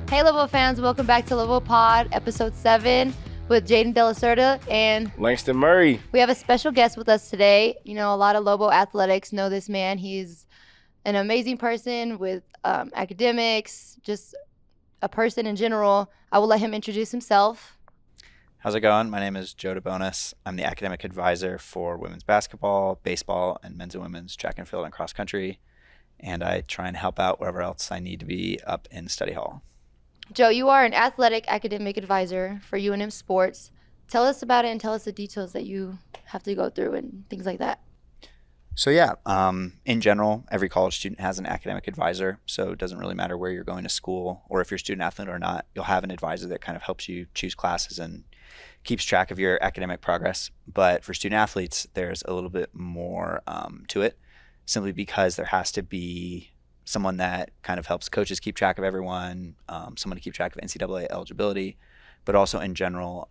Hey Lobo fans, welcome back to Lobo Pod, episode 7 with Jaedyn and Langston Murray. We have a special guest with us today. You know, a lot of Lobo athletics know this man. He's an amazing person with academics, just a person in general. I will let him introduce himself. How's it going? My name is Joe DeBonis. I'm the academic advisor for women's basketball, baseball, and men's and women's track and field and cross country. And I try and help out wherever else I need to be up in study hall. Joe, you are an athletic academic advisor for UNM Sports. Tell us about it and tell us the details that you have to go through and things like that. So in general, every college student has an academic advisor. So it doesn't really matter where you're going to school or if you're a student athlete or not, you'll have an advisor that kind of helps you choose classes and keeps track of your academic progress. But for student athletes, there's a little bit more to it, simply because there has to be someone that kind of helps coaches keep track of everyone, someone to keep track of NCAA eligibility, but also in general,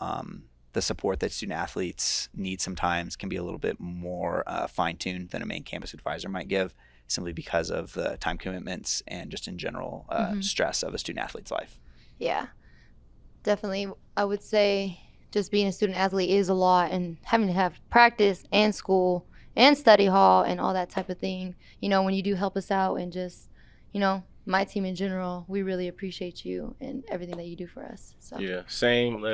the support that student athletes need sometimes can be a little bit more fine-tuned than a main campus advisor might give, simply because of the time commitments and just in general stress of a student athlete's life. Yeah, definitely. I would say just being a student athlete is a lot, and having to have practice and school and study hall and all that type of thing. You know, when you do help us out and just, you know, my team in general, we really appreciate you and everything that you do for us. So Yeah, same.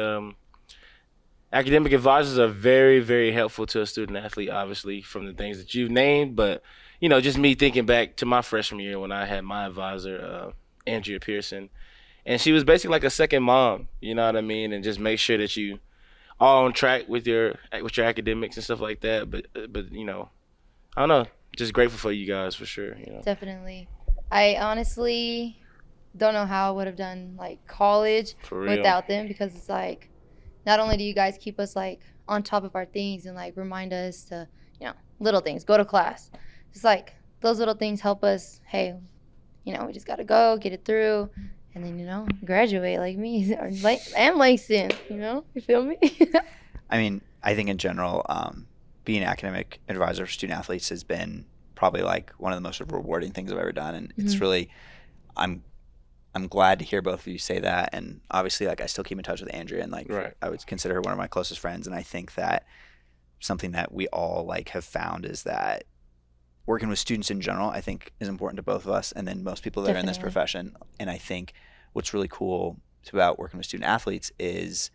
Academic advisors are very, very helpful to a student athlete, obviously, from the things that you've named. But, you know, just me thinking back to my freshman year when I had my advisor, Andrea Pearson, and she was basically like a second mom, you know what I mean? And just make sure that you are on track with your academics and stuff like that. But you know, I don't know, just grateful for you guys for sure. You know, definitely. I honestly don't know how I would have done like college without them, because it's like not only do you guys keep us like on top of our things and like remind us to, you know, little things, go to class. It's like those little things help us. Hey, you know, we just gotta go get it through. And then, you know, graduate like me or like and Langston, you know, you feel me? I mean, I think in general, being an academic advisor for student athletes has been probably like one of the most rewarding things I've ever done. And it's really, I'm glad to hear both of you say that. And obviously, like, I still keep in touch with Andrea, and like I would consider her one of my closest friends. And I think that something that we all like have found is that working with students in general, I think, is important to both of us, and then most people that are in this profession. And I think what's really cool about working with student athletes is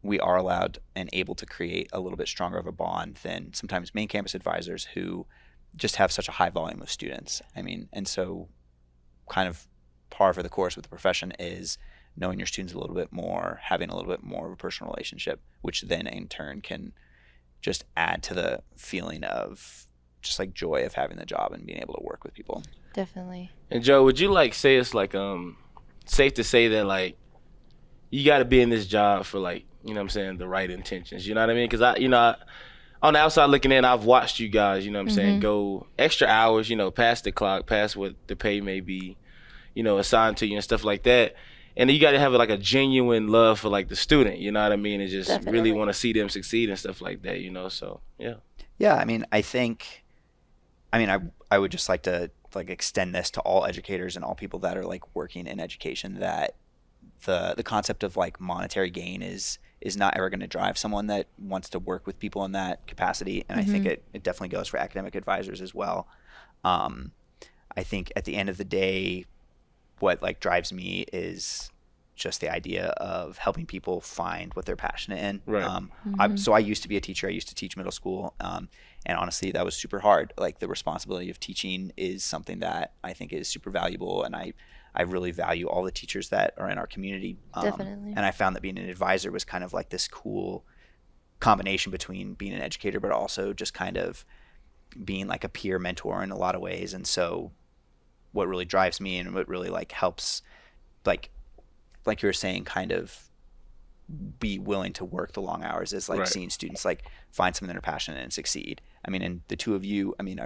we are allowed and able to create a little bit stronger of a bond than sometimes main campus advisors who just have such a high volume of students. I mean, and so kind of par for the course with the profession is knowing your students a little bit more, having a little bit more of a personal relationship, which then in turn can just add to the feeling of just like joy of having the job and being able to work with people. Definitely. And Joe, would you like say it's like safe to say that like you got to be in this job for like, you know what I'm saying, the right intentions, you know what I mean? Because on the outside looking in, I've watched you guys, you know what I'm saying, go extra hours, you know, past the clock, past what the pay may be, you know, assigned to you and stuff like that. And you got to have like a genuine love for like the student, you know what I mean, and just really want to see them succeed and stuff like that, you know. So yeah. I mean, I would just like to like extend this to all educators and all people that are like working in education, that the concept of like monetary gain is not ever going to drive someone that wants to work with people in that capacity. And I think it definitely goes for academic advisors as well. I think at the end of the day, what like drives me is just the idea of helping people find what they're passionate in. Right. So I used to be a teacher. I used to teach middle school. And honestly, that was super hard. Like the responsibility of teaching is something that I think is super valuable. And I really value all the teachers that are in our community. Definitely. And I found that being an advisor was kind of like this cool combination between being an educator, but also just kind of being like a peer mentor in a lot of ways. And so what really drives me and what really like helps, like you were saying, kind of be willing to work the long hours is like seeing students like find something they're passionate in and succeed. I mean, and the two of you, I mean,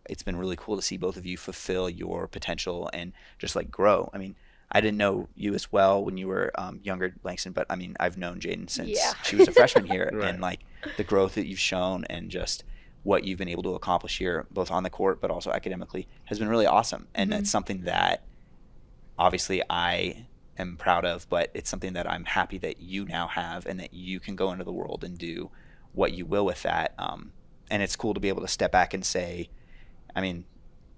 it's been really cool to see both of you fulfill your potential and just like grow. I mean, I didn't know you as well when you were younger, Langston, but I mean, I've known Jaedyn since she was a freshman here. And like the growth that you've shown and just what you've been able to accomplish here, both on the court, but also academically, has been really awesome. And that's something that obviously I am proud of, but it's something that I'm happy that you now have and that you can go into the world and do what you will with that. And it's cool to be able to step back and say, I mean,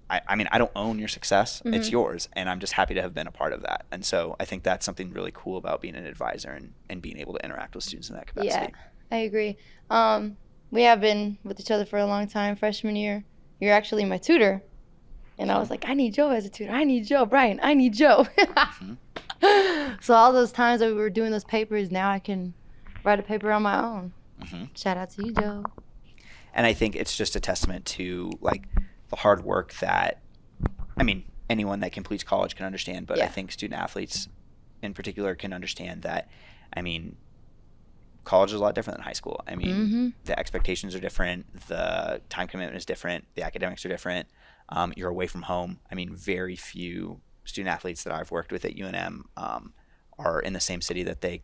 I don't own your success. Mm-hmm. It's yours. And I'm just happy to have been a part of that. And so I think that's something really cool about being an advisor and being able to interact with students in that capacity. Yeah, I agree. We have been with each other for a long time. Freshman year, you're actually my tutor. And I was like, I need Joe as a tutor. I need Joe. Brian, I need Joe. Mm-hmm. So all those times that we were doing those papers, now I can write a paper on my own. Mm-hmm. Shout out to you, Joe. And I think it's just a testament to like the hard work that, I mean, anyone that completes college can understand, but I think student athletes in particular can understand that, I mean, college is a lot different than high school. I mean, the expectations are different, the time commitment is different, the academics are different. You're away from home. I mean, very few student athletes that I've worked with at UNM are in the same city that they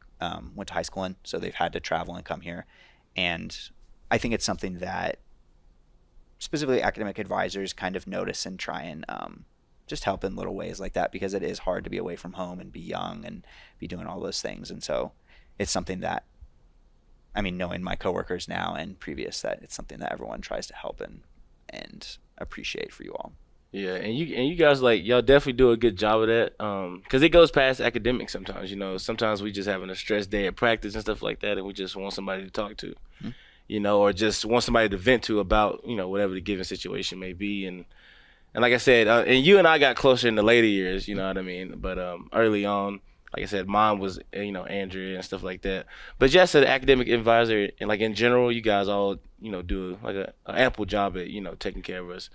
went to high school in, so they've had to travel and come here. And I think it's something that specifically academic advisors kind of notice and try and just help in little ways like that, because it is hard to be away from home and be young and be doing all those things. And so it's something that, I mean, knowing my coworkers now and previous, that it's something that everyone tries to help and appreciate for you all. Yeah, and you guys, like, y'all definitely do a good job of that, because it goes past academics sometimes. You know, sometimes we just having a stressed day at practice and stuff like that, and we just want somebody to talk to. Mm-hmm. You know, or just want somebody to vent to about, you know, whatever the given situation may be. And like I said, and you and I got closer in the later years, you know what I mean? But early on, like I said, mine was, you know, Andrea and stuff like that. But just an academic advisor, and like in general, you guys all, you know, do like an ample job at, you know, taking care of us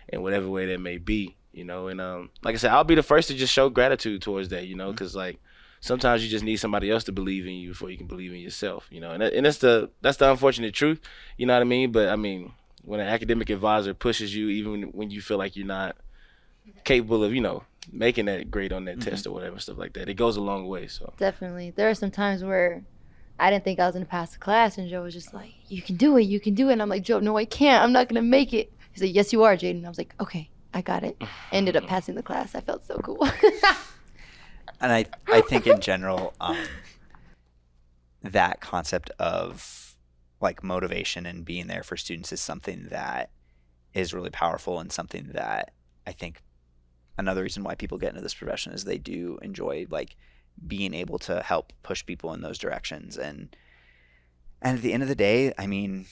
in whatever way that may be, you know. And like I said, I'll be the first to just show gratitude towards that, you know, because like, sometimes you just need somebody else to believe in you before you can believe in yourself, you know. And that's the unfortunate truth, you know what I mean? But I mean, when an academic advisor pushes you, even when you feel like you're not capable of, you know, making that grade on that test or whatever, stuff like that, it goes a long way. So definitely, there are some times where I didn't think I was gonna pass the class, and Joe was just like, "You can do it, you can do it." And I'm like, "Joe, no, I can't. I'm not gonna make it." He's like, "Yes, you are, Jaedyn." And I was like, "Okay, I got it." Ended up passing the class. I felt so cool. And I think in general, that concept of like motivation and being there for students is something that is really powerful, and something that I think another reason why people get into this profession is they do enjoy like being able to help push people in those directions. And at the end of the day, I mean,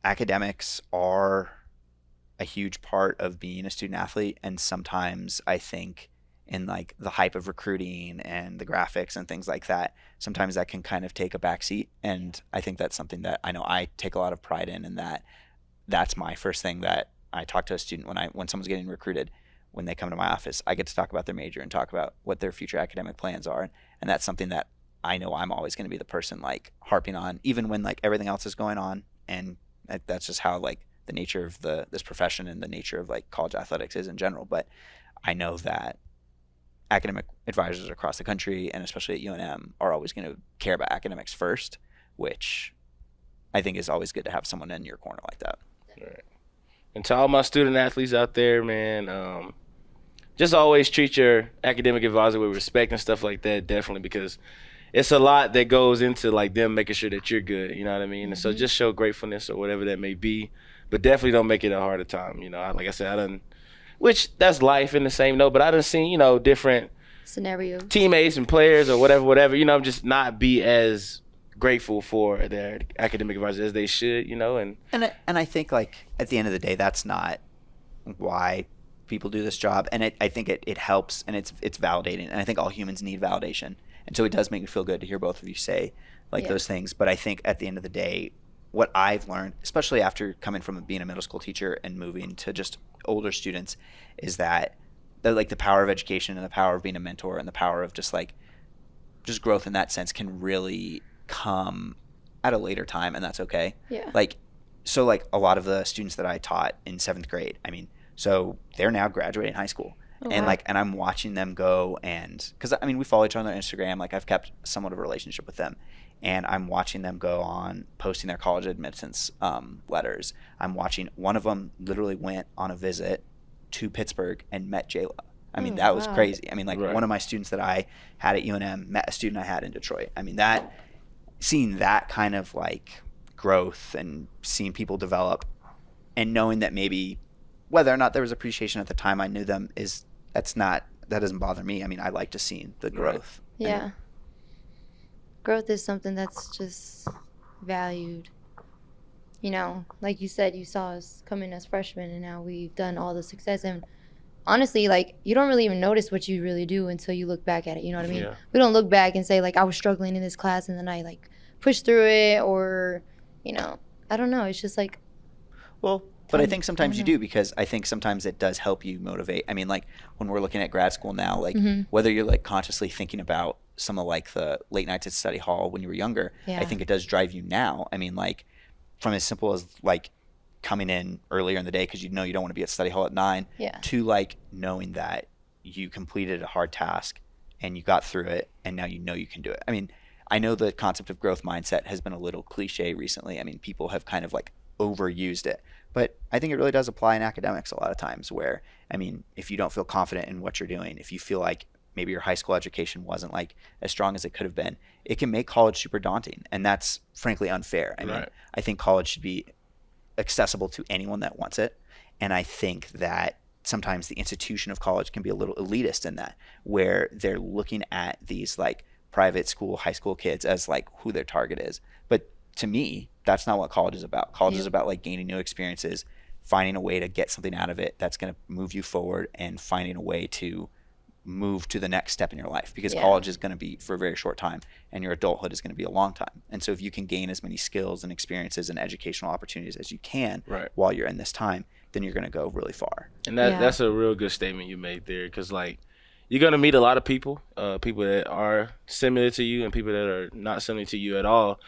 academics are a huge part of being a student athlete, and sometimes I think in like the hype of recruiting and the graphics and things like that, sometimes that can kind of take a backseat. And I think that's something that I know I take a lot of pride in, and that's my first thing that I talk to a student when someone's getting recruited. When they come to my office, I get to talk about their major and talk about what their future academic plans are. And that's something that I know I'm always going to be the person like harping on, even when like everything else is going on. And that's just how like the nature of this profession and the nature of like college athletics is in general. But I know that academic advisors across the country, and especially at UNM, are always going to care about academics first, which I think is always good to have someone in your corner like that. Right. And to all my student athletes out there, man, just always treat your academic advisor with respect and stuff like that, definitely, because it's a lot that goes into like them making sure that you're good, you know what I mean? And so just show gratefulness or whatever that may be, but definitely don't make it a harder time, you know. Like I said, which that's life in the same note, but I done seen, you know, different scenarios, teammates and players or whatever, you know, just not be as grateful for their academic advisor as they should, you know. And I think like at the end of the day, that's not why people do this job. And I think it helps, and it's validating, and I think all humans need validation. And so it does make me feel good to hear both of you say like those things. But I think at the end of the day, what I've learned, especially after coming from being a middle school teacher and moving to just older students, is that like the power of education and the power of being a mentor and the power of just growth in that sense can really come at a later time, and that's okay. Yeah. Like, so like a lot of the students that I taught in 7th grade, I mean, so they're now graduating high school. Oh, and wow. And I'm watching them go, and because I mean we follow each other on Instagram, like I've kept somewhat of a relationship with them, and I'm watching them go on posting their college admittance letters. I'm watching one of them literally went on a visit to Pittsburgh and met J-Lo. I mean, that was wow. crazy. I mean, like Right. one of my students that I had at UNM met a student I had in Detroit. I mean, seeing that kind of like growth and seeing people develop and knowing that maybe whether or not there was appreciation at the time I knew them that doesn't bother me. I mean, I like to see the growth. Right. Yeah. Growth is something that's just valued. You know, like you said, you saw us come in as freshmen and now we've done all the success. And honestly, like, you don't really even notice what you really do until you look back at it. You know what I mean? Yeah. We don't look back and say, like, I was struggling in this class and then I, like, pushed through it, or, you know, I don't know. It's just like. Well, but I think sometimes you do, because I think sometimes it does help you motivate. I mean, like when we're looking at grad school now, like whether you're like consciously thinking about some of like the late nights at study hall when you were younger, I think it does drive you now. I mean, like from as simple as like coming in earlier in the day because you know you don't want to be at study hall at 9 to like knowing that you completed a hard task and you got through it and now you know you can do it. I mean, I know the concept of growth mindset has been a little cliche recently. I mean, people have kind of like overused it, but I think it really does apply in academics a lot of times where, I mean, if you don't feel confident in what you're doing, if you feel like maybe your high school education wasn't like as strong as it could have been, it can make college super daunting. And that's frankly unfair. I mean, I think college should be accessible to anyone that wants it. And I think that sometimes the institution of college can be a little elitist in that, where they're looking at these like private school, high school kids as like who their target is. But to me, that's not what college is about. College is about like gaining new experiences, finding a way to get something out of it that's going to move you forward, and finding a way to move to the next step in your life, because college is going to be for a very short time and your adulthood is going to be a long time. And so if you can gain as many skills and experiences and educational opportunities as you can while you're in this time, then you're going to go really far. And that's a real good statement you made there, because like you're going to meet a lot of people, people that are similar to you and people that are not similar to you at all.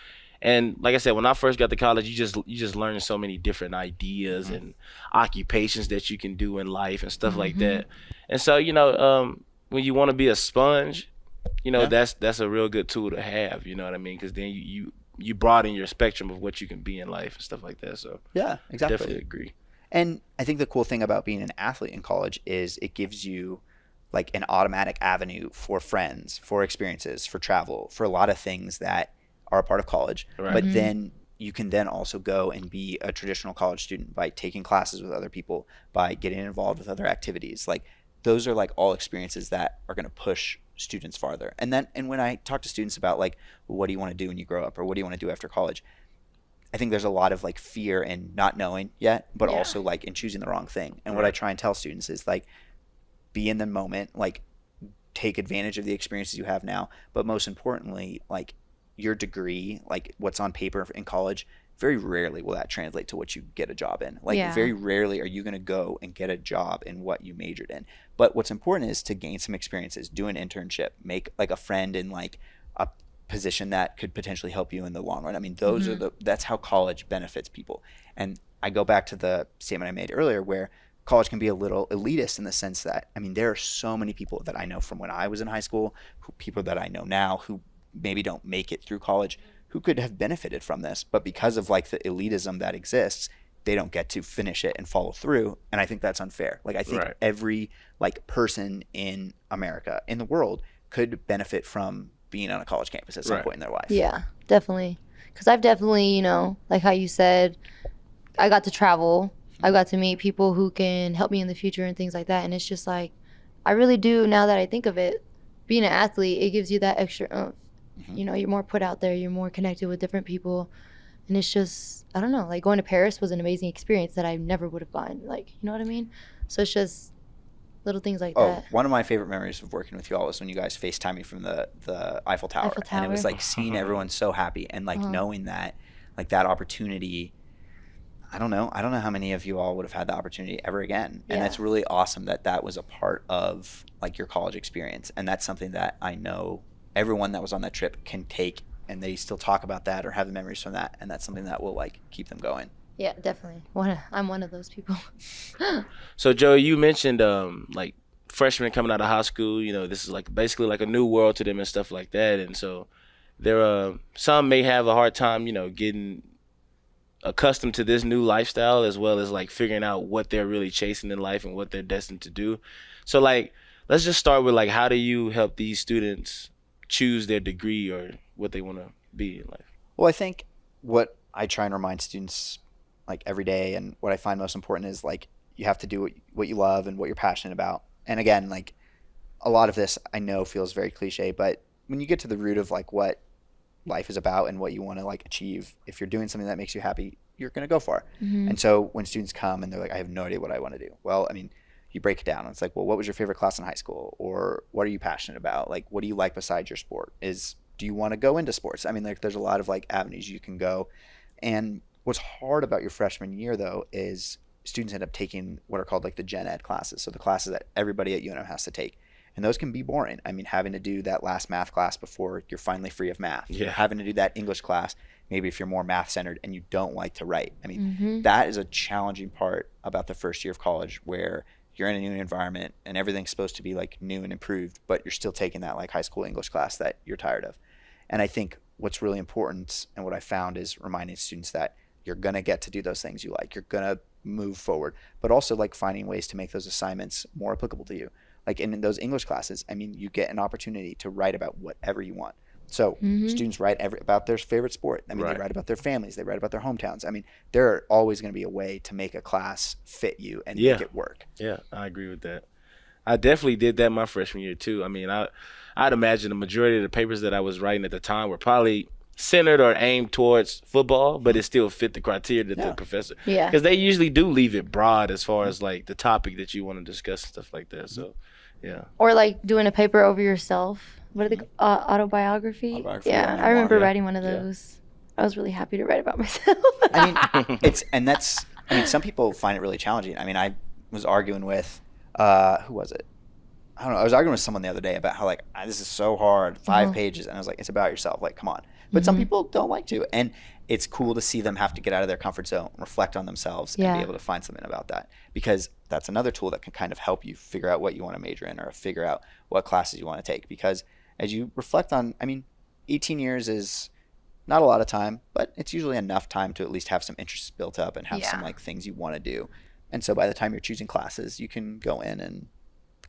And like I said, when I first got to college, you just learn so many different ideas and occupations that you can do in life and stuff like that. And so, you know, when you want to be a sponge, you know, that's a real good tool to have, you know what I mean? Because then you broaden your spectrum of what you can be in life and stuff like that. So yeah, exactly. Definitely agree. And I think the cool thing about being an athlete in college is it gives you like an automatic avenue for friends, for experiences, for travel, for a lot of things that are a part of college. But then you can then also go and be a traditional college student by taking classes with other people, by getting involved with other activities. Like those are like all experiences that are going to push students farther. And when I talk to students about like, well, what do you want to do when you grow up, or what do you want to do after college? I think there's a lot of like fear in not knowing yet, but also like in choosing the wrong thing. And what I try and tell students is like, be in the moment, like take advantage of the experiences you have now. But most importantly, like your degree, like what's on paper in college, very rarely will that translate to what you get a job in. Like very rarely are you going to go and get a job in what you majored in. But what's important is to gain some experiences, do an internship, make like a friend in like a position that could potentially help you in the long run. I mean, those are that's how college benefits people. And I go back to the statement I made earlier where college can be a little elitist in the sense that, I mean, there are so many people that I know from when I was in high school, people that I know now who maybe don't make it through college, who could have benefited from this, but because of like the elitism that exists, they don't get to finish it and follow through. And I think that's unfair. Like I think every like person in America, in the world, could benefit from being on a college campus at some point in their life. Yeah, definitely. Because I've definitely, you know, like how you said, I got to travel. I got to meet people who can help me in the future and things like that. And it's just like, I really do, now that I think of it, being an athlete, it gives you that extra oomph. You know, you're more put out there, you're more connected with different people. And it's just, I don't know, like going to Paris was an amazing experience that I never would have gone. Like, you know what I mean? So it's just little things like that. One of my favorite memories of working with you all was when you guys FaceTimed me from the Eiffel Tower. And it was like seeing everyone so happy and like knowing that, like that opportunity, I don't know how many of you all would have had the opportunity ever again. And that's really awesome that that was a part of like your college experience. And that's something that I know everyone that was on that trip can take, and they still talk about that or have the memories from that. And that's something that will like keep them going. Yeah, definitely. I'm one of those people. So Joe, you mentioned like freshmen coming out of high school, you know, this is like basically like a new world to them and stuff like that. And so there some may have a hard time, you know, getting accustomed to this new lifestyle, as well as like figuring out what they're really chasing in life and what they're destined to do. So like let's just start with like, how do you help these students choose their degree or what they want to be in life? Well, I think what I try and remind students like every day, and what I find most important is like, you have to do what you love and what you're passionate about. And again, like a lot of this I know feels very cliche, but when you get to the root of like what life is about and what you want to like achieve, if you're doing something that makes you happy, you're going to go for it. Mm-hmm. And so when students come and they're like, I have no idea what I want to do. Well, I mean, you break it down. It's like, well, what was your favorite class in high school? Or what are you passionate about? Like, what do you like besides your sport? Do you want to go into sports? I mean, like there's a lot of like avenues you can go. And what's hard about your freshman year though is students end up taking what are called like the gen ed classes. So the classes that everybody at UNM has to take. And those can be boring. I mean, having to do that last math class before you're finally free of math. Yeah. Having to do that English class, maybe if you're more math centered and you don't like to write. I mean, Mm-hmm. that is a challenging part about the first year of college, where you're in a new environment and everything's supposed to be like new and improved, but you're still taking that like high school English class that you're tired of. And I think what's really important and what I found is reminding students that you're going to get to do those things you like. You're going to move forward, but also like finding ways to make those assignments more applicable to you. Like in those English classes, I mean, you get an opportunity to write about whatever you want. So Mm-hmm. students write about their favorite sport. I mean, Right. they write about their families. They write about their hometowns. I mean, there are always going to be a way to make a class fit you and Yeah. make it work. Yeah, I agree with that. I definitely did that my freshman year too. I mean, I'd imagine the majority of the papers that I was writing at the time were probably centered or aimed towards football, but it still fit the criteria that Yeah. the professor. Yeah. Because they usually do leave it broad as far as like the topic that you want to discuss and stuff like that. So, yeah. Or like doing a paper over yourself. What are the autobiography? Autobiography, Yeah, memoir, I remember yeah. writing one of Yeah. those. I was really happy to write about myself. I mean, some people find it really challenging. I mean, I was arguing with, who was it? I don't know. I was arguing with someone the other day about how like, this is so hard, 5 pages. And I was like, it's about yourself. Like, come on. But some people don't like to. And it's cool to see them have to get out of their comfort zone, reflect on themselves, and Yeah. be able to find something about that. Because that's another tool that can kind of help you figure out what you want to major in, or figure out what classes you want to take. Because as you reflect on, I mean, 18 years is not a lot of time, but it's usually enough time to at least have some interests built up and have some Yeah. like things you want to do. And so by the time you're choosing classes, you can go in and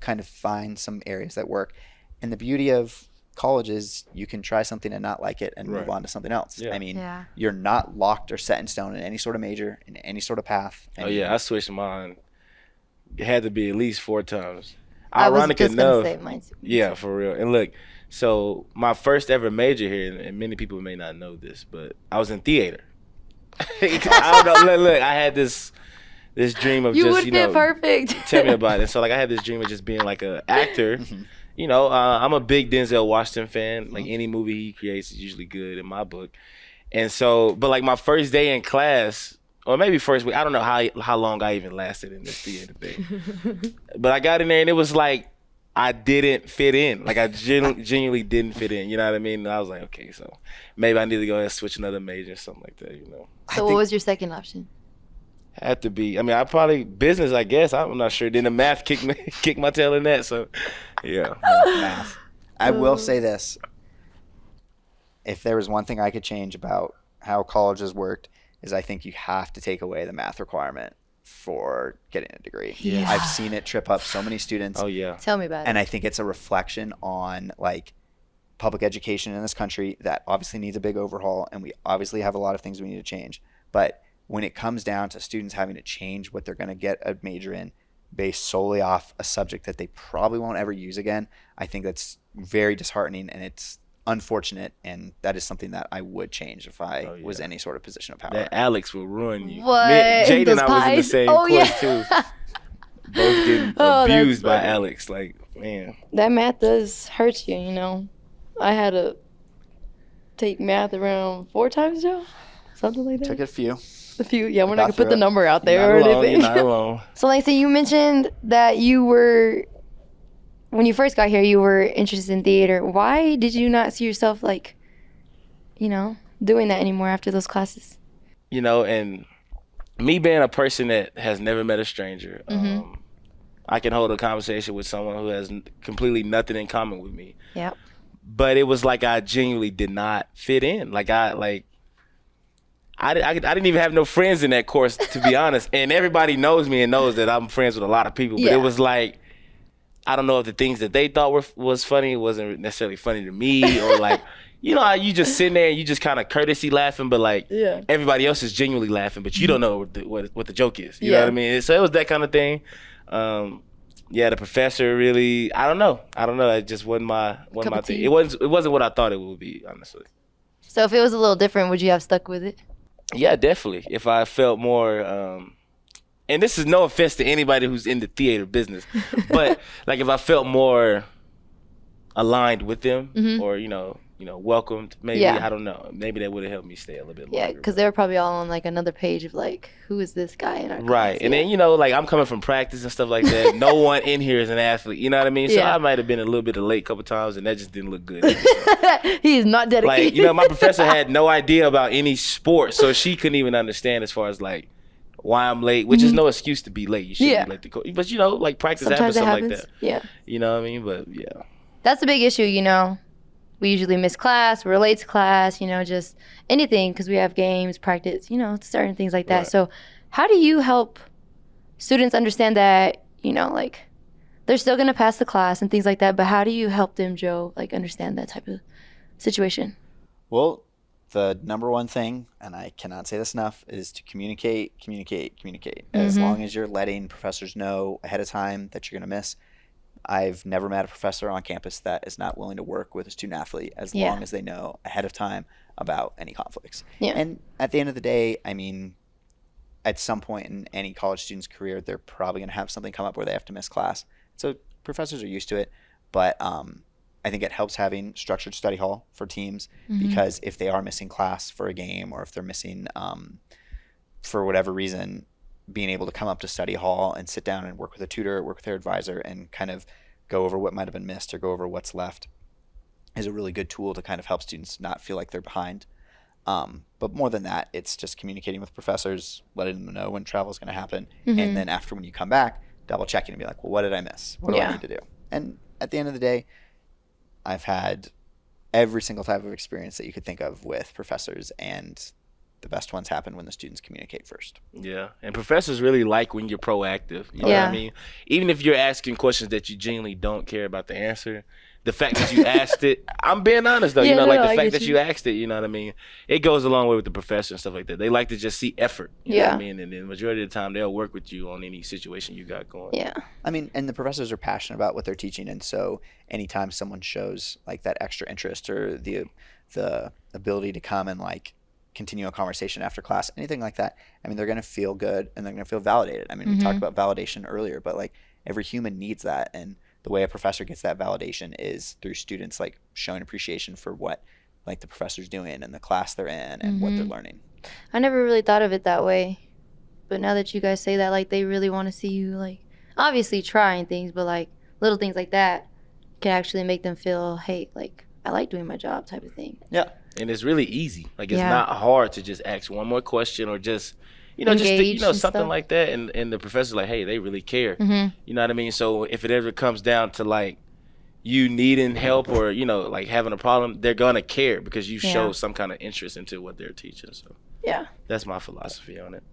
kind of find some areas that work. And the beauty of college is you can try something and not like it and move Right. on to something else. Yeah. I mean, Yeah. you're not locked or set in stone in any sort of major, in any sort of path. Oh yeah, I switched mine. It had to be at least 4 times. I was Ironic just gonna enough, say mine too. yeah, for real. And look, so my first ever major here, and many people may not know this, but I was in theater. I don't know. Look, I had this dream of You just, would you fit know, perfect. tell me about it. So like I had this dream of just being like an actor. You know, I'm a big Denzel Washington fan. Like any movie he creates is usually good in my book. And so, but like my first day in class, or maybe first week, I don't know how long I even lasted in this theater thing. But I got in there and it was like I didn't fit in. Like I genuinely didn't fit in. You know what I mean? And I was like, okay, so maybe I need to go ahead and switch another major or something like that, you know. So what was your second option? Had to be. I mean, I probably business, I guess. I'm not sure. Then the math kicked my tail in that. So, yeah. Math. I will say this. If there was one thing I could change about how college has worked, is I think you have to take away the math requirement for getting a degree. Yeah. I've seen it trip up so many students. Oh yeah. Tell me about And it. I think it's a reflection on like public education in this country that obviously needs a big overhaul, and we obviously have a lot of things we need to change. But when it comes down to students having to change what they're going to get a major in based solely off a subject that they probably won't ever use again, I think that's very disheartening, and it's unfortunate, and that is something that I would change if I was any sort of position of power. That Alex will ruin you. What? Jaedyn Those and I was in the pies? same Oh, course yeah. too. Both getting Oh, that's abused by funny. Alex. Like, man. That math does hurt you, you know. I had to take math around 4 times, Joe. Something like that. Took a few. A few. Yeah, we're got not gonna put through the it. number out You're there or not alone. anything. You're not alone. So, Langston, you mentioned that you were, when you first got here, you were interested in theater. Why did you not see yourself, like, you know, doing that anymore after those classes? You know, and me being a person that has never met a stranger, I can hold a conversation with someone who has completely nothing in common with me. Yep. But it was like I genuinely did not fit in. I didn't even have no friends in that course, to be honest. And everybody knows me and knows that I'm friends with a lot of people. But Yeah. it was like I don't know if the things that they thought was funny wasn't necessarily funny to me, or like, you know how you just sitting there and you just kind of courtesy laughing, but like everybody else is genuinely laughing, but you don't know what the joke is. You know what I mean? So it was that kind of thing. The professor really, I don't know. It just wasn't my thing. It wasn't what I thought it would be, honestly. So if it was a little different, would you have stuck with it? Yeah, definitely. If I felt more, and this is no offense to anybody who's in the theater business, but like if I felt more aligned with them, or welcomed, maybe, I don't know, maybe that would have helped me stay a little bit longer. Yeah, because they were probably all on like another page of like, who is this guy in our class? Right, and then like I'm coming from practice and stuff like that. No one in here is an athlete, you know what I mean? So I might have been a little bit late a couple times, and that just didn't look good. He's not dedicated. Like, my professor had no idea about any sport, so she couldn't even understand as far as like why I'm late, which is no excuse to be late. You shouldn't be late to coach. But like practice Sometimes happens, like that. Yeah. You know what I mean? But yeah. That's a big issue, We usually miss class, we're late to class, just anything because we have games, practice, certain things like that. Right. So how do you help students understand that, like they're still going to pass the class and things like that, but how do you help them, Joe, like understand that type of situation? Well, the number one thing, and I cannot say this enough, is to communicate. As long as you're letting professors know ahead of time that you're going to miss. I've never met a professor on campus that is not willing to work with a student athlete as long as they know ahead of time about any conflicts. Yeah. And at the end of the day, I mean, at some point in any college student's career, they're probably going to have something come up where they have to miss class. So professors are used to it, but I think it helps having structured study hall for teams because if they are missing class for a game or if they're missing for whatever reason, being able to come up to study hall and sit down and work with a tutor, work with their advisor, and kind of go over what might have been missed or go over what's left is a really good tool to kind of help students not feel like they're behind. But more than that, it's just communicating with professors, letting them know when travel is going to happen. And then after when you come back, double checking and be like, well, what did I miss? What do I need to do? And at the end of the day, I've had every single type of experience that you could think of with professors, and the best ones happen when the students communicate first. Yeah, and professors really like when you're proactive. You know what I mean? Even if you're asking questions that you genuinely don't care about the answer, the fact that you asked it, I'm being honest though, the fact that you asked it, you know what I mean? It goes a long way with the professor and stuff like that. They like to just see effort, you know what I mean? And then the majority of the time, they'll work with you on any situation you got going. Yeah. I mean, and the professors are passionate about what they're teaching, and so anytime someone shows like that extra interest or the ability to come and like continue a conversation after class, anything like that, I mean, they're going to feel good and they're going to feel validated. I mean, we talked about validation earlier, but like every human needs that. And the way a professor gets that validation is through students like showing appreciation for what like the professor's doing and the class they're in and what they're learning. I never really thought of it that way, but now that you guys say that, like they really want to see you like obviously trying things, but like little things like that can actually make them feel, hey, like I like doing my job type of thing. Yeah. And it's really easy. Like it's not hard to just ask one more question or just, something stuff like that. And the professor's like, hey, they really care. You know what I mean? So if it ever comes down to like you needing help or, like having a problem, they're going to care because you show some kind of interest into what they're teaching. So that's my philosophy on it.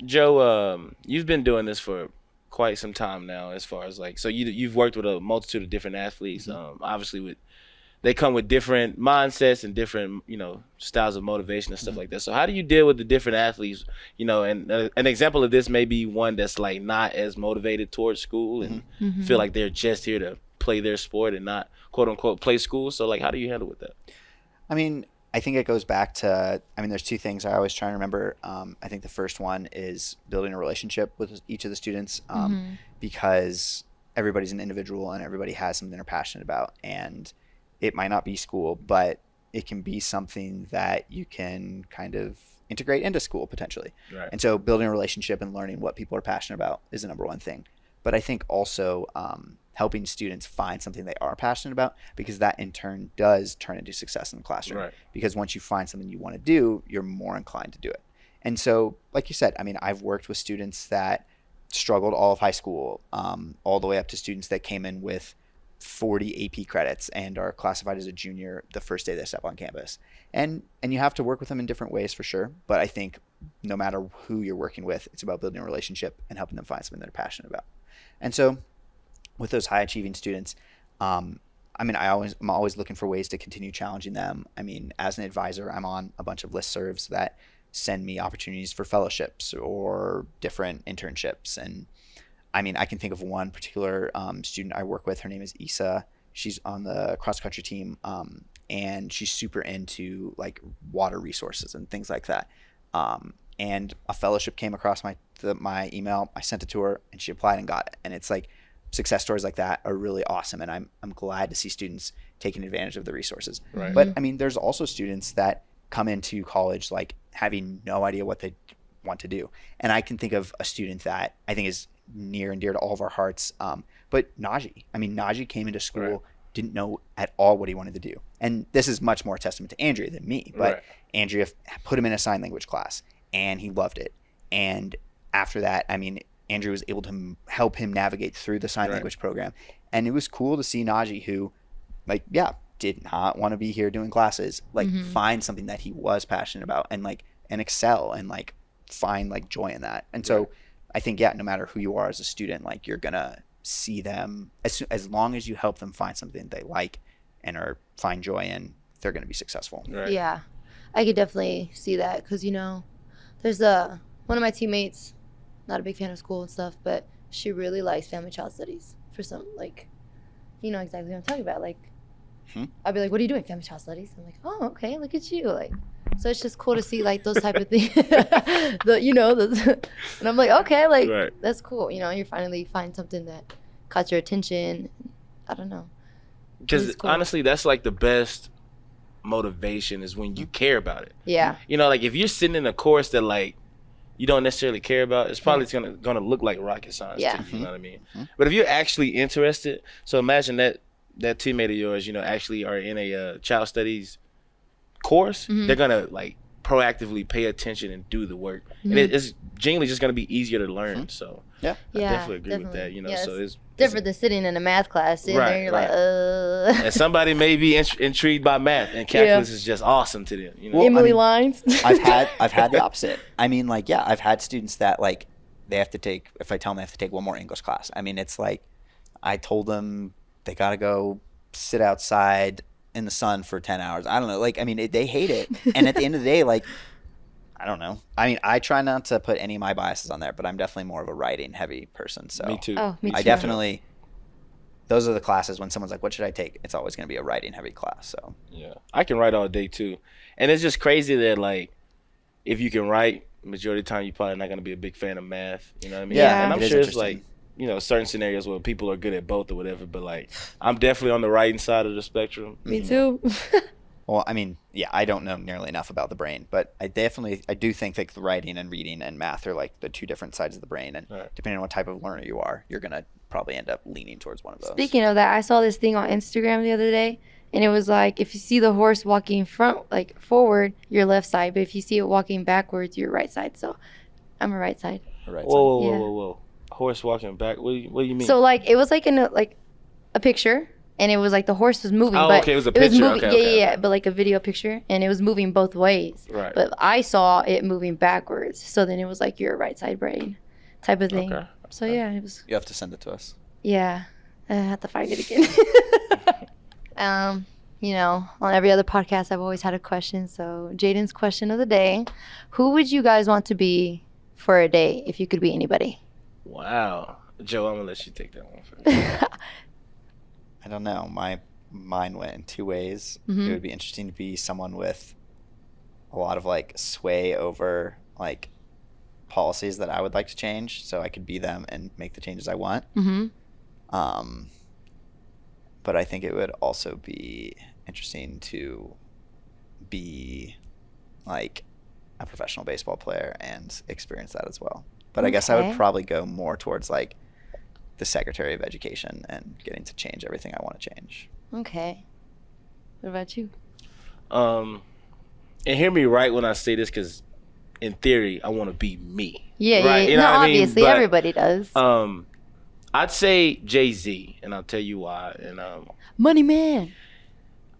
Joe, you've been doing this for quite some time now as far as like, so you've worked with a multitude of different athletes, obviously they come with different mindsets and different, styles of motivation and stuff like that. So how do you deal with the different athletes, and an example of this may be one that's like not as motivated towards school and feel like they're just here to play their sport and not quote unquote play school. So like, how do you handle with that? I mean, I think it goes back to, there's two things I always try to remember. I think the first one is building a relationship with each of the students because everybody's an individual and everybody has something they're passionate about. And it might not be school, but it can be something that you can kind of integrate into school potentially. Right. And so building a relationship and learning what people are passionate about is the number one thing. But I think also helping students find something they are passionate about, because that in turn does turn into success in the classroom. Right. Because once you find something you want to do, you're more inclined to do it. And so, like you said, I've worked with students that struggled all of high school, all the way up to students that came in with 40 AP credits and are classified as a junior the first day they step on campus. And you have to work with them in different ways for sure. But I think no matter who you're working with, it's about building a relationship and helping them find something they're passionate about. And so with those high achieving students, I mean, I'm always looking for ways to continue challenging them. I mean, as an advisor, I'm on a bunch of listservs that send me opportunities for fellowships or different internships. And I mean, I can think of one particular student I work with. Her name is Issa. She's on the cross country team, and she's super into like water resources and things like that. And a fellowship came across my email. I sent it to her, and she applied and got it. And it's like, success stories like that are really awesome, and I'm glad to see students taking advantage of the resources. Right. But I mean, there's also students that come into college like having no idea what they want to do. And I can think of a student that I think is near and dear to all of our hearts. But Najee. I mean, Najee came into school, right, didn't know at all what he wanted to do. And this is much more a testament to Andrea than me. But right, Andrea put him in a sign language class, and he loved it. And after that, I mean, Andrew was able to help him navigate through the sign language program. And it was cool to see Najee, who, like, did not want to be here doing classes, like, find something that he was passionate about and, like, and excel and, like, find, like, joy in that. And so I think, no matter who you are as a student, like, you're going to see them, as long as you help them find something they like and find joy in, they're going to be successful. Right. Yeah, I could definitely see that because, you know, there's one of my teammates, not a big fan of school and stuff, but she really likes family child studies for some, like, you know exactly what I'm talking about. Like, I'll be like, what are you doing? Family child studies? I'm like, oh, okay, look at you. Like, so it's just cool to see, like, those type of things. And I'm like, okay, like, that's cool. You know, you finally find something that caught your attention. I don't know. Because honestly, that's like the best motivation is when you care about it. Yeah. You know, like if you're sitting in a course that like you don't necessarily care about, it's probably gonna look like rocket science to you, you know what I mean? But if you're actually interested, so imagine that teammate of yours, you know, actually are in a child studies course, they're gonna like proactively pay attention and do the work. And it's genuinely just gonna be easier to learn. So I definitely agree with that, you know. So it's different than sitting in a math class, sitting there, you're like, And somebody may be intrigued by math, and calculus is just awesome to them. You know? Well, Emily lines. I've had the opposite. I mean, like, I've had students that like they have to take. If I tell them they have to take one more English class, I mean, it's like I told them they got to go sit outside in the sun for 10 hours. I don't know. Like, I mean, they hate it, and at the end of the day, like, I don't know. I mean, I try not to put any of my biases on there, but I'm definitely more of a writing heavy person. So me too. Me too. I definitely, those are the classes when someone's like, what should I take? It's always going to be a writing heavy class. So yeah, I can write all day too. And it's just crazy that like, if you can write, majority of the time you're probably not going to be a big fan of math. You know what I mean? Yeah. And I'm sure it's like, you know, certain scenarios where people are good at both or whatever, but like, I'm definitely on the writing side of the spectrum. Me too. Well, I mean, I don't know nearly enough about the brain, but I do think like the writing and reading and math are like the two different sides of the brain. And depending on what type of learner you are, you're going to probably end up leaning towards one of those. Speaking of that, I saw this thing on Instagram the other day, and it was like, if you see the horse walking forward, your left side, but if you see it walking backwards, your right side. So I'm a right side. Whoa. Horse walking back? What do you mean? So like, it was like in a picture. And it was like the horse was moving. Oh, but okay, it was a picture. Okay. But like a video picture, and it was moving both ways. Right. But I saw it moving backwards, so then it was like your right side brain, type of thing. Okay. So yeah, it was. You have to send it to us. Yeah, I have to find it again. You know, on every other podcast, I've always had a question. So Jaedyn's question of the day: who would you guys want to be for a day if you could be anybody? Wow, Joe, I'm gonna let you take that one first. I don't know. My mind went in two ways. It would be interesting to be someone with a lot of like sway over like policies that I would like to change, so I could be them and make the changes I want. But I think it would also be interesting to be like a professional baseball player and experience that as well. But I guess I would probably go more towards like the Secretary of Education and getting to change everything I want to change. Okay. What about you? And hear me right when I say this, because in theory, I want to be me. Yeah, right? yeah. You know no, what obviously, I mean? But, everybody does. I'd say Jay-Z, and I'll tell you why. And Money Man.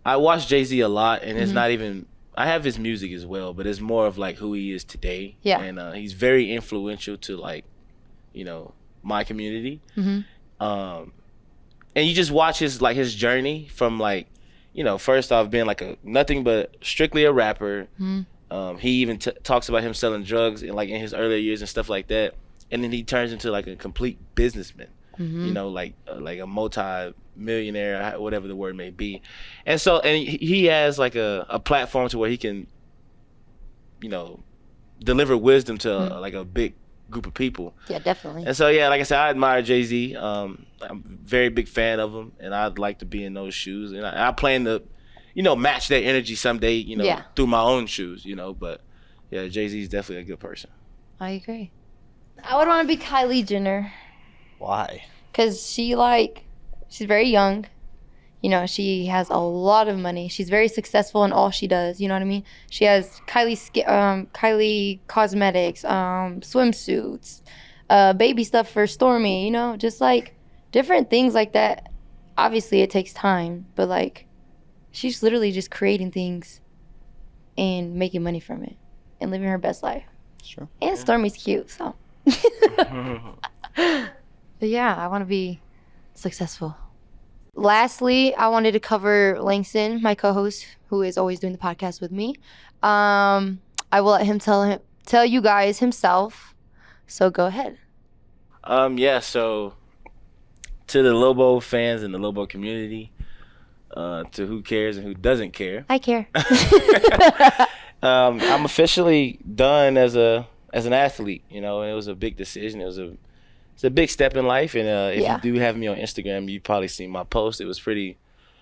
I watch Jay-Z a lot, and it's not even. I have his music as well, but it's more of like who he is today. Yeah. And he's very influential to like, you know, my community. and you just watch his journey from like, you know, first off being like nothing but strictly a rapper. He even talks about him selling drugs in his earlier years and stuff like that, and then he turns into like a complete businessman. You know, like a multi-millionaire, whatever the word may be. And so, and he has like a platform to where he can, you know, deliver wisdom to like a big group of people. Yeah, definitely. And so, yeah, like I said, I admire Jay-Z. I'm a very big fan of him, and I'd like to be in those shoes. And I plan to, you know, match that energy someday, you know, through my own shoes, you know. But, yeah, Jay-Z is definitely a good person. I agree. I would want to be Kylie Jenner. Why? Because she's very young. You know, she has a lot of money. She's very successful in all she does. You know what I mean? She has Kylie cosmetics, swimsuits, baby stuff for Stormy. You know, just like different things like that. Obviously, it takes time, but like she's literally just creating things and making money from it and living her best life. Sure. And Stormy's cute, so. But yeah, I want to be successful. Lastly, I wanted to cover Langston, my co-host, who is always doing the podcast with me. I will let him tell you guys himself. So go ahead. Yeah, so to the Lobo fans and the Lobo community, to who cares and who doesn't care. I care. I'm officially done as an athlete, you know, and it was a big decision. It's a big step in life, and if you do have me on Instagram, you've probably seen my post. It was pretty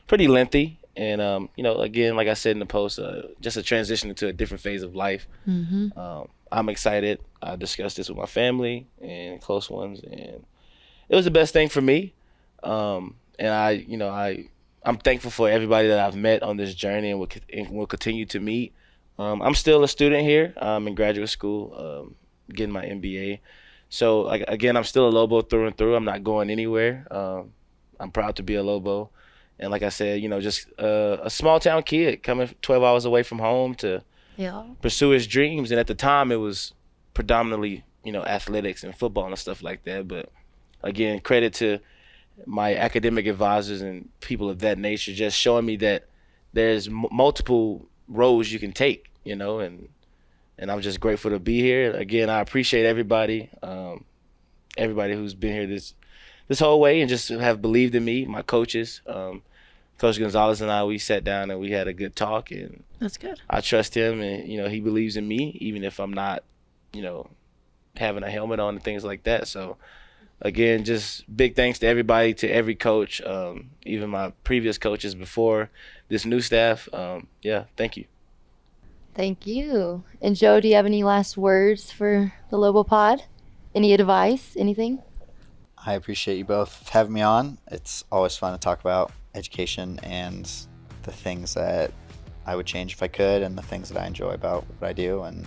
lengthy, and you know, again, like I said in the post, just a transition into a different phase of life. I'm excited. I discussed this with my family and close ones, and it was the best thing for me. And I'm thankful for everybody that I've met on this journey and will continue to meet. I'm still a student here. I'm in graduate school, getting my MBA. So, like, again, I'm still a Lobo through and through. I'm not going anywhere. I'm proud to be a Lobo. And like I said, you know, just a small-town kid coming 12 hours away from home to pursue his dreams. And at the time, it was predominantly, you know, athletics and football and stuff like that. But, again, credit to my academic advisors and people of that nature just showing me that there's multiple roads you can take, you know, and I'm just grateful to be here. Again, I appreciate everybody who's been here this whole way and just have believed in me, my coaches. Coach Gonzalez and I, we sat down and we had a good talk, and that's good. I trust him, and you know, he believes in me even if I'm not, you know, having a helmet on and things like that. So again, just big thanks to everybody, to every coach, even my previous coaches before this new staff. Thank you. Thank you. And Joe, do you have any last words for the Lobo Pod? Any advice? Anything? I appreciate you both having me on. It's always fun to talk about education and the things that I would change if I could and the things that I enjoy about what I do. And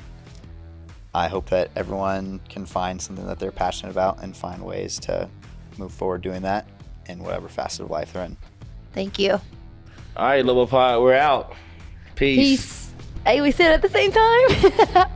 I hope that everyone can find something that they're passionate about and find ways to move forward doing that in whatever facet of life they're in. Thank you. All right, Lobopod, we're out. Peace. Hey, we said it at the same time.